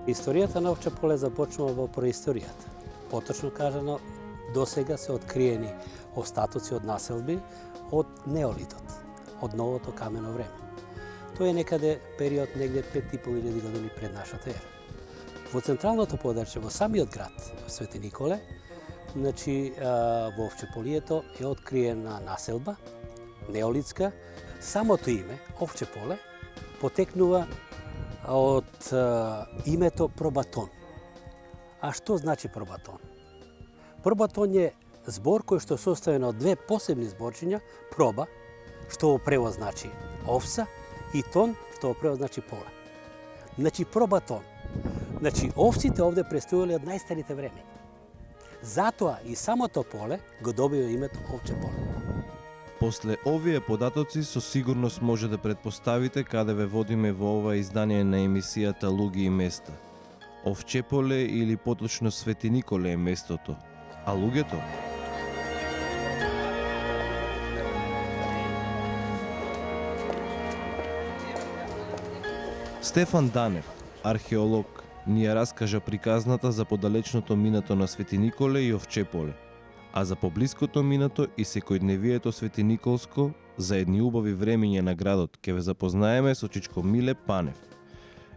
Историјата на Овча поле започнува во преисторијата. Поточно кажано, досега се откриени остатоци од населби од неолитот, од новото камено време. Тој е некаде период негде 5.500 години пред нашата ера. Во централното подрачје, во самиот град, Свети Николе, во Овчеполието е откриена населба, неолитска. Самото име, Овче поле, потекнува од името пробатон. А што значи пробатон? Пробатон е збор кој што е составен од две посебни зборчиња, проба, што во превод значи овца, и тон, што во превод значи поле. Значи пробатон. Значи овците овде престојале од најстарите времења. Затоа и самото поле го добива името Овче поле. После овие податоци со сигурност може да претпоставите каде ве водиме во ова издание на емисијата Луѓе и места. Овчеполе или поточно Свети Николе е местото, а луѓето? Стефан Данев, археолог, ни ја раскажа приказната за подалечното минато на Свети Николе и Овчеполе, а за поблиското минато и секојдневието Свети Николско, за едни убави времиња на градот, ке ве запознаеме со Чичко Миле Панев.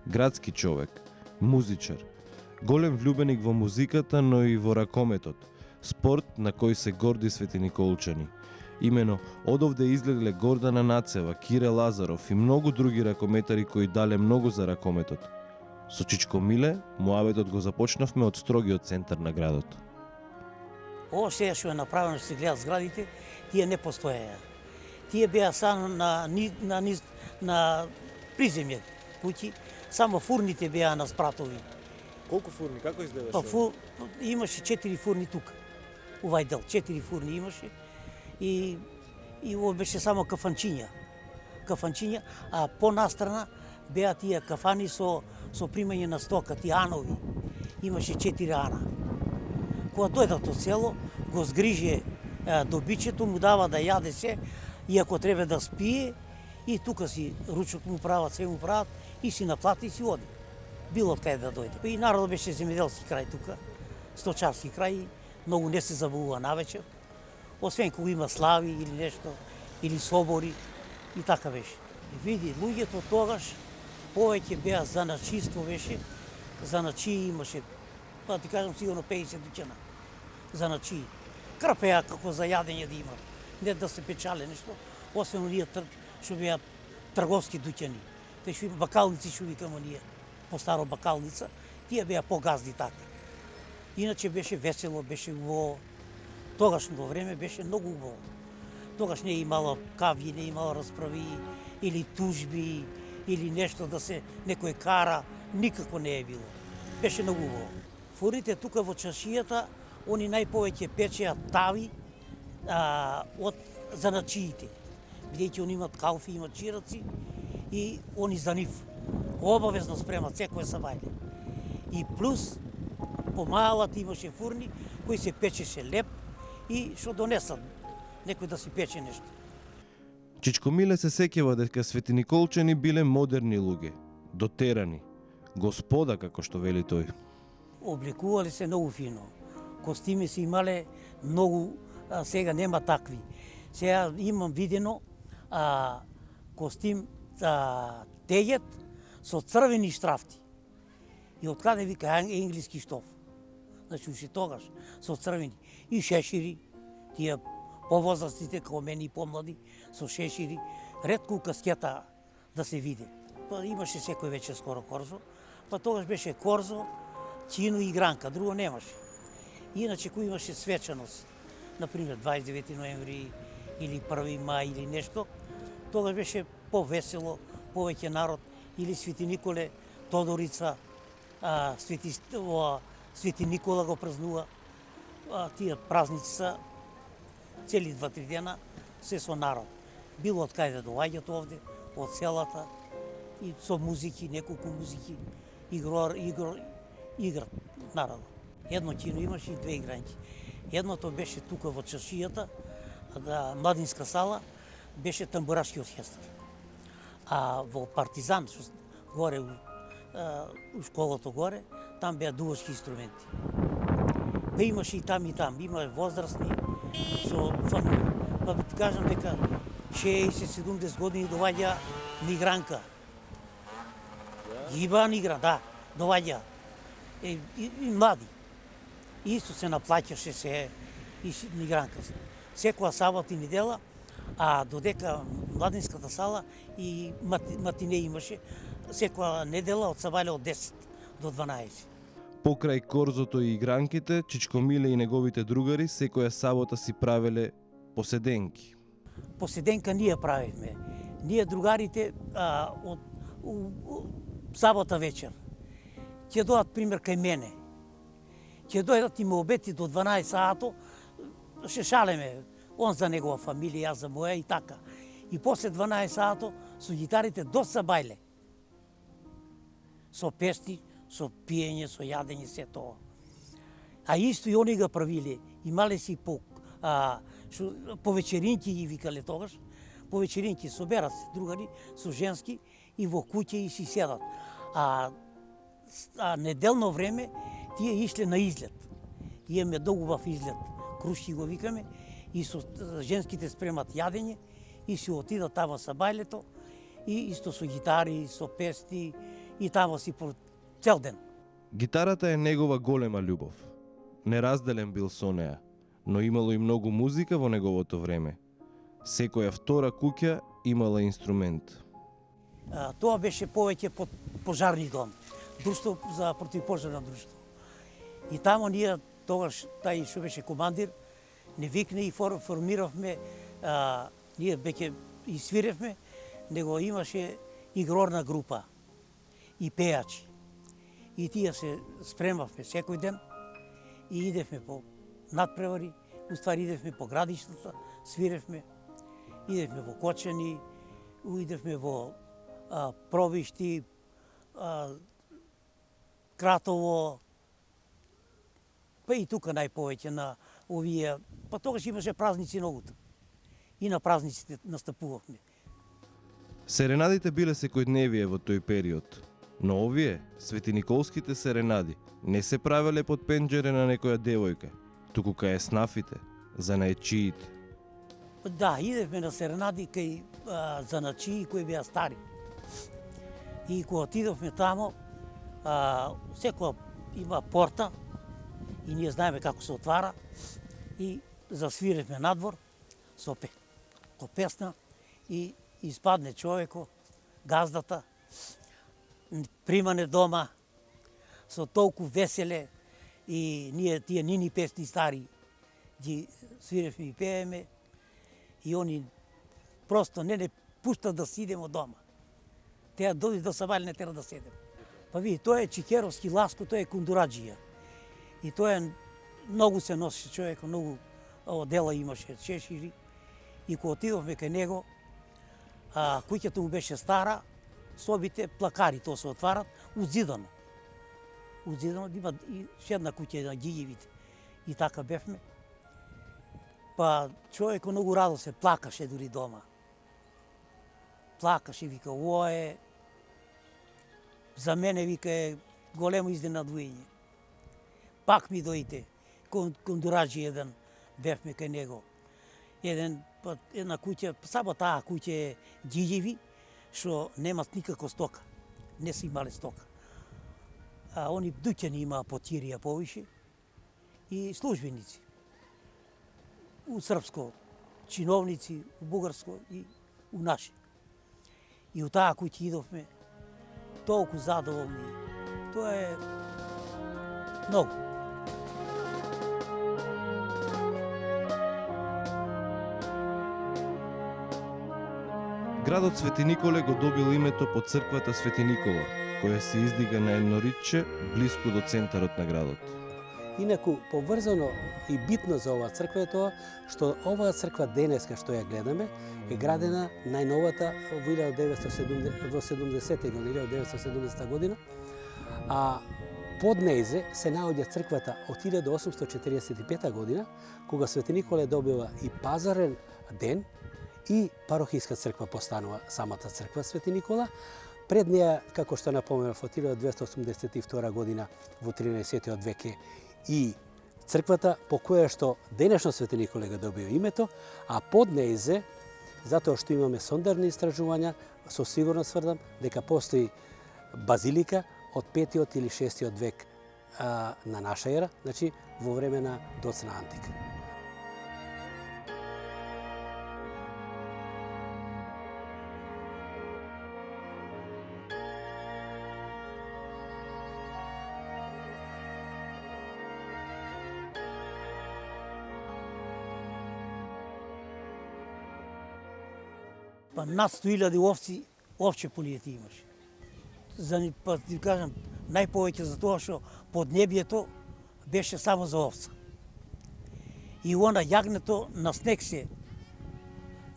Градски човек, музичар, голем влюбеник во музиката, но и во ракометот, спорт на кој се горди светиниколчани. Имено одовде излегле Гордана Нацева, Кире Лазаров и многу други ракометари кои дале многу за ракометот. Со Чичко Миле, муабетот го започнавме од строгиот центар на градот. Ово сега што е направено, што се гледат зградите, тие не постоеја. Тие беа само на приземје куќи, само фурните беа на спратови. Колку фурни, како изгледаше? Имаше 4 фурни тука. Овај дел, 4 фурни имаше и ово беше само кафанчиња, а понастрана беа тие кафани со примање на стока, тие анови. Имаше 4 ана. Кога дојдат од село, го згрижи добичето, му дава да јаде се, и ако треба да спие, и тука си ручок му прават, се му прават, и си наплати и си оди. Било од кај да дојде. И народот беше земјоделски крај тука, сточарски крај, многу не се забавува навечер, освен кога има слави или нешто, или собори, и така беше. И види, луѓето тогаш повеќе беа заначиство беше, заначи имаше, па ти кажам сигурно 50 дуќана заначи. Крпеа како за јадење да има, не да се печале нешто, освен оние што беа трговски дуќани. Те што бакалници што викамо ние, по старо бакалница, тие беа погазди така. Иначе беше весело, беше убаво. Тогашното време беше многу убаво. Тогаш не имало кавји, не имало расправи, или тужби, или нешто да се некој кара, никако не е било. Беше многу убаво. Фурните тука во чашијата, они најповеќе печеа тави од заначиите. Бидејќи они имат калфи, имат чираци и они за нив обавезно спремат секој сабајле. И плюс по малата имаше фурни кои се печеше леп и што донесат некој да си пече нешто. Чичко Миле се сеќава дека светиниколчани биле модерни луѓе, дотерани, господа како што вели тој. Облекувале се многу фино. Костими се имале многу, сега нема такви. Сега имам видено костим тегет со црвени штрафти. И од каде вика енглиски штоф. Значи уште тогаш со црвени и шешири, тие повозрастните како мене и помлади со шешири, ретко каскета да се види. Па имаше секој вече скоро корзо, Па тогаш беше корзо, кино и игранка, друго немаше. Иначе кој имаше свечаност, например 29 ноември или 1 мај или нешто, тогаш беше повесело, повеќе народ, или Свети Николе, Тодорица, Свети Никола го празнува. Тие празници са цели 2-3 дена, се со народ. Било од кај да доаѓат овде, од селата, и со музики, неколку музики, играт народ. Едно кино имаше и 2 игранки. Едното беше тука во чаршијата, младинска сала, беше тамбурашки оркестар. А во Партизан, горе, у школото горе, там беа дувачки инструменти. Па имаше и там, има возрастни, па ти кажам дека 60-70 години доаѓа мигранка. Иван игра, да, доаѓа. И млади. Исто се наплаќаше се и мигранка. Секоја сабота и недела, а додека младинската сала и матине имаше, секоја недела од сабајле од 10 до 12. Покрај корзото и игранките, Чичко Миле и неговите другари секоја сабота си правеле поседенки. Поседенка ние правевме. Ние другарите од сабота вечер ќе дојдат пример кај мене. Ќе дојдат и ме обети до 12 сато, ще шалеме, он за негова фамилија, јас за моја и така. И после 12 сато со гитарите до сабајле. Со песни, со пиење, со јадење, се тоа. А исто и они го правиле. Имале си по вечеринки ги викале тогаш. По вечеринки соберат се другари со женски и во куќе и си седат. А неделно време тие ишле на излет. Имаме долгубав излет, крушки го викаме, и со женските спремат јадење и си отидат тама са бајлето и исто со гитари, со песни и тама си по цел ден. Гитарата е негова голема љубов. Неразделен бил со неа, но имало и многу музика во неговото време. Секоја втора куќа имала инструмент. Тоа беше повеќе под пожарни дом, друштво за противпожарно друштво. И тамо ние тогаш тај што беше командир не викне и формиравме, ние веќе и свиревме, него имаше игрорна група и пејачи. И тие се спремавме секој ден и идевме по надпревари, уствари идевме по градиштата, свиревме, идевме во Кочани, идевме во Пробишти, Кратово, па и тука најповеќе на овие, па тогаш имаше празници многуто. И на празниците настапувавме. Серенадите биле секојдневие во тој период, но овие, светиниколските серенади, не се правеле под пенџере на некоја девојка, туку кај еснафите, занаечиите. Да, идевме на серенади кај занаечии кои беа стари. И кога отидовме тамо, секоја има порта и ние знаеме како се отвара и засвиревме надвор со песна и испадне човеко, газдата, примане дома со толку веселе и ние тие нини песни стари ги свиревме и пееме и они просто не пуштат да си идемо дома. Теа дојде до сабајле не тера да седем. Па види, тоа е чикеровски ласко, тоа е кундураджија. И тоа е многу се носеше човек, многу дела имаше, чешири. И кога отидовме кај него, куќата му беше стара, собите плакари тоа се отварат, узидано. Узидано, има и една куќа на гигивите. И така бевме. Па човек многу радо се плакаше дури дома. Плакаше, вика, ово е, за мене, вика, е големо изненадување. Пак ми дојде, кондураджи еден, бевме кај него. Една куќа, само таа куќа е гигиви, што немат никако стока. Не си имале стока. Они дуќани имаа потирија повише и службеници. У српско, чиновници, у бугарско и у наше. И у таа куќа идовме толку задоволни, Тоа е многу. Градот Свети Николе го добил името по црквата Свети Никола, која се издига на едно ридче блиску до центарот на градот. Инаку, поврзано и битно за оваа црква е тоа што оваа црква денеска што ја гледаме е градена најновата во 1970 година, 1970 година, а под нејзе се наоѓа црквата од 1845 година, кога Свети Николе добива и пазарен ден и парохиска црква постанува самата црква Свети Никола. Пред неја, како што напоменав, од 1282 година во 13 век и црквата по која што денешно Свети Николе го добива името, а под нејзе, затоа што имаме сондарни истражувања, со сигурност тврдам дека постои базилика од 5 или 6 век на наша ера, значи во време на доцна антика. Па над 100.000 овци, овче полијети имаше. Па ти кажам, најповеќе за тоа што поднебјето беше само за овца. И она јагнето на снег се,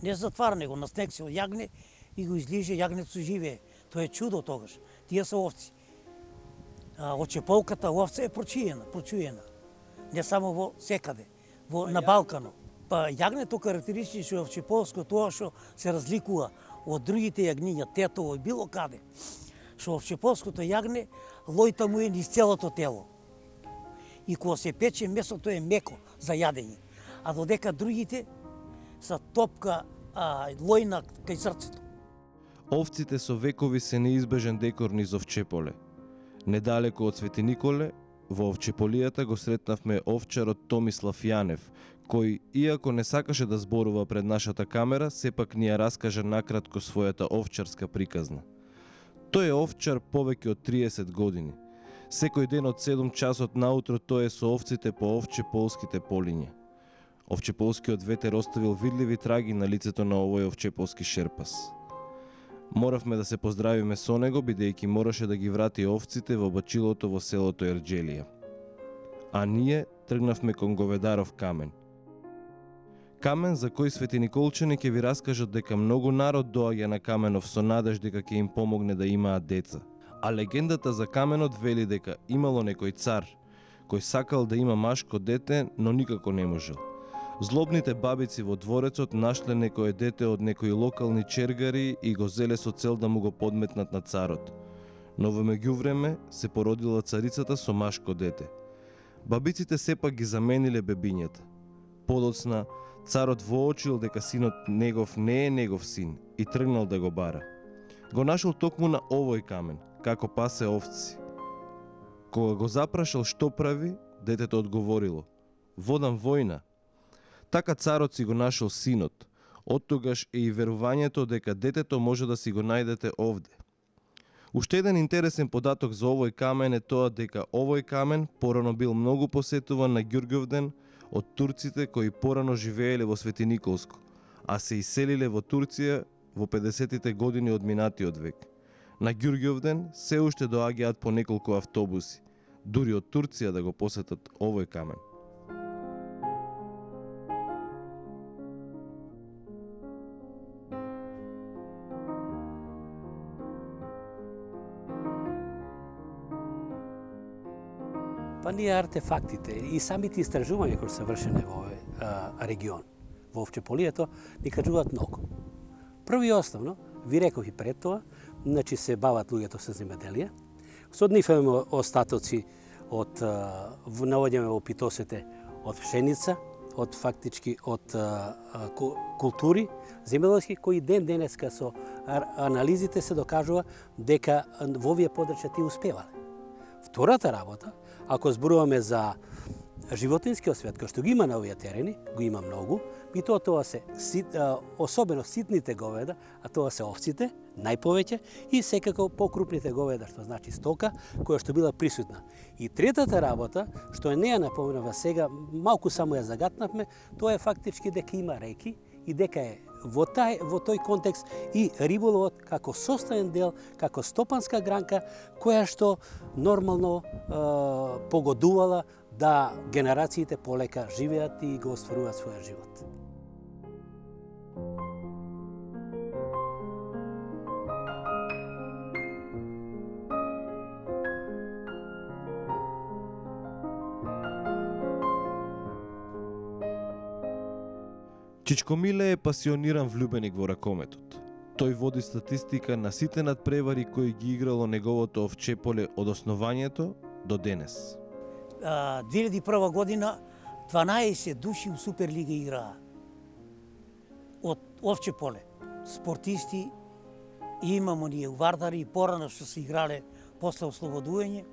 не затвара него, на снег се јагне и го излиже, јагнето живее. Тоа е чудо тогаш. Тие се овци. А очеполката овца е прочуена. Не само во секаде, на Балканот. Па јагнето карактеристично овчеполско тоа што се разликува од другите јагниња, тетово и било каде. Што овчеполското јагне, лојта му е низ целото тело. И кога се пече, месото е меко за јадење. А додека другите са топка лојна кај срцето. Овците со векови се неизбежен декор низ овчеполе. Недалеко од Свети Николе, во овчеполијата го сретнавме овчарот Томислав Јанев, кој, иако не сакаше да зборува пред нашата камера, сепак ни ја раскажа накратко својата овчарска приказна. Тој е овчар повеќе од 30 години. Секој ден од 7 часот наутро тој е со овците по овчеполските полиња. Овчеполскиот ветер оставил видливи траги на лицето на овој овчеполски шерпас. Моравме да се поздравиме со него, бидејќи мораше да ги врати овците во бачилото во селото Ерџелија. А ние тргнавме кон Говедаров камен. Камен за кој Свети Николчани ќе ви раскажат дека многу народ доаѓа на Каменов со надеж дека ќе им помогне да имаат деца. А легендата за Каменот вели дека имало некој цар кој сакал да има машко дете, но никако не можел. Злобните бабици во дворецот нашле некое дете од некои локални чергари и го зеле со цел да му го подметнат на царот. Но во меѓувреме се породила царицата со машко дете. Бабиците сепак ги замениле бебињата. Подоцна, царот воочил дека синот негов не е негов син и тргнал да го бара. Го нашол токму на овој камен, како пасе овци. Кога го запрашал што прави, детето одговорило: "Водам војна." Така царот си го нашол синот. Оттогаш е и верувањето дека детето може да си го најдете овде. Уште еден интересен податок за овој камен е тоа дека овој камен порано бил многу посетуван на Ѓурѓовден од турците кои порано живееле во Свети Николско, а се иселиле во Турција во 50-тите години од минатиот век. На Ѓурѓовден се уште доаѓаат по неколку автобуси, дури од Турција да го посетат овој камен. Па ние артефактите и самите истражувања кои се вршени во овој регион, во овчеполието, ни кажуваат многу. Прво и основно, ви реков и пред тоа, значи се бават луѓето со земјоделие. Со нив имаме остатоци од наоѓаме во питосите од пшеница, од фактички од култури земјоделски кои ден денеска со анализите се докажува дека во овие подрачја ти успевале. Втората работа, ако зборуваме за животинскиот свет, кој што ги има на овие терени, го има многу, И тоа се особено ситните говеда, а тоа се овците, најповеќе, и секако покрупните говеда, што значи стока, која што била присутна. И третата работа, што не ја напоменава сега, малку само ја загатнавме, тоа е фактички дека има реки и дека е во тој контекст и риболовот како составен дел, како стопанска гранка, која што нормално погодувала да генерациите полека живеат и го остваруваат својот живот. Чичко Миле е пасиониран влюбеник во ракометот. Тој води статистика на сите надпревари кои ги играло неговото овчеполе од основањето до денес. 2001 година 12 души у Суперлига играа. Од овчеполе. Спортисти и имамо ние вардари и порано што се играле после ослободување.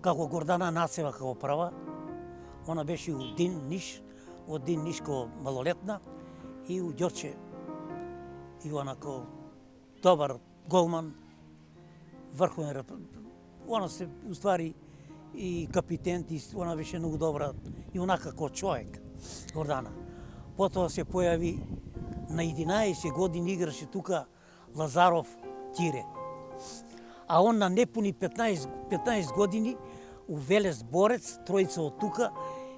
Како Гордана Нацева како прва, она беше у Дин Ниш, од Дин Нишко малолетна и у Ѓорче и онако добар голман, врховен, она се уствари и капитен, и она беше многу добра и онака како човек, Гордана. Потоа се појави на 11 години играше тука Лазаров Тире. А он на непуни 15 години у Велес Борец, тројца од тука,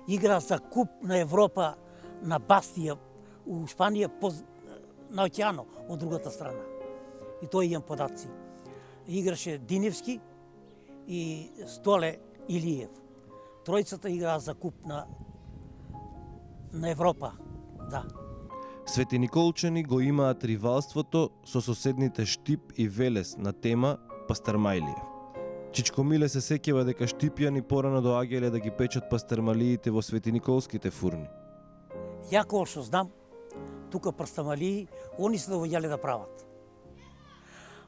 игра за Куп на Европа на Бастија у Шпанија на океано од другата страна. И тој имам податци. Играше Диневски и Столе Илиев. Тројцата играа за Куп на Европа. Да. Свети Николчани го имаат ривалството со соседните Штип и Велес на тема пастрмајлија. Чичко Миле се сеќава дека штипјани порано доаѓале да ги печат пастрмалиите во Свети Николските фурни. Ја кога што знам, тука пастамалии, они се довоѓале да прават.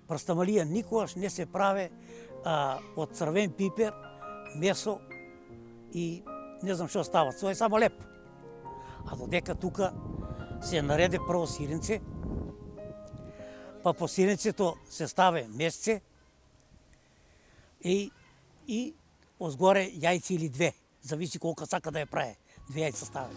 Пастамалија никогаш не се праве од црвен пипер, месо и не знам што става, тоа е само леп. А додека тука се нареде прво сиренце, па по сиренцето се ставе месце и озгоре јајци или две, зависи колка сака да ја прави. Две јајца ставе.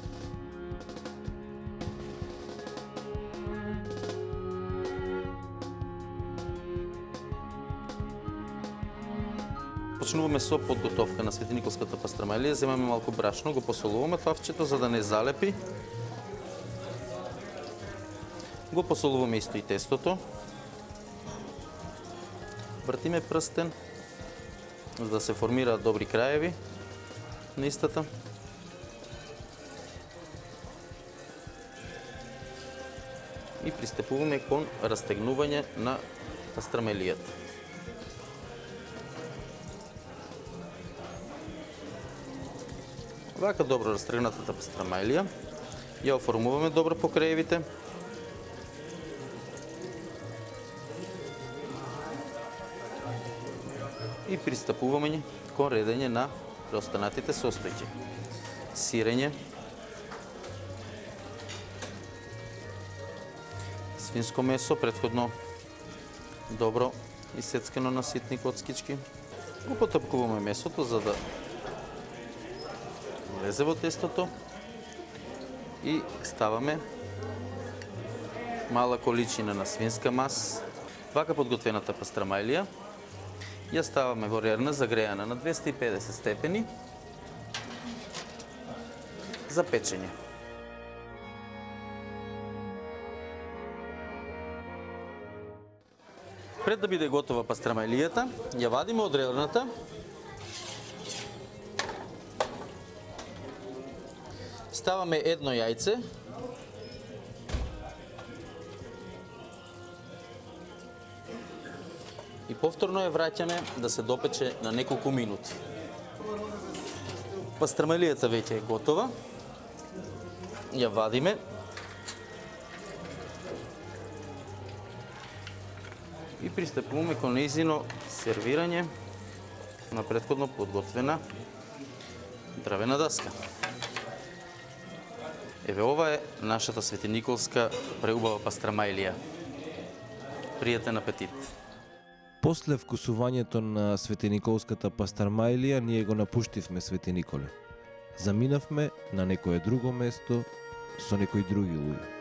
Почнуваме со подготовка на Свети Николската пастрамалија, земаме малку брашно, го посолуваме тлавчето за да не залепи. Го посолуваме исто и тестото. Вртиме прстен за да се формираат добри краеви на истата. И пристапуваме кон растегнување на пастрамелијата. Вака добро растргнатата пастрамелија ја оформуваме добро по краевите. И пристапуваме кон редење на преостанатите состојки. Сирење, свинско месо, претходно добро исецкано на ситни коцкички. Го потапкуваме месото за да влезе во тестото и ставаме мала количина на свинска мас. Вака подготвената пастрамелија ја ставаме во рерна загреана на 250 степени за печење. Пред да биде готова пастрамелијата, ја вадиме од рерната. Ставаме едно јајце. И повторно ја враќаме да се допече на неколку минути. Пастрамелијата веќе е готова. Ја вадиме. И пристапуваме кон нејзино сервирање на претходно подготвена дравена даска. Еве ова е нашата светиниколска преубава пастрамајлија. Пријатен апетит. После вкусувањето на светиниколската пастармајлија, ние го напуштивме Свети Николе. Заминавме на некое друго место со некои други луѓе.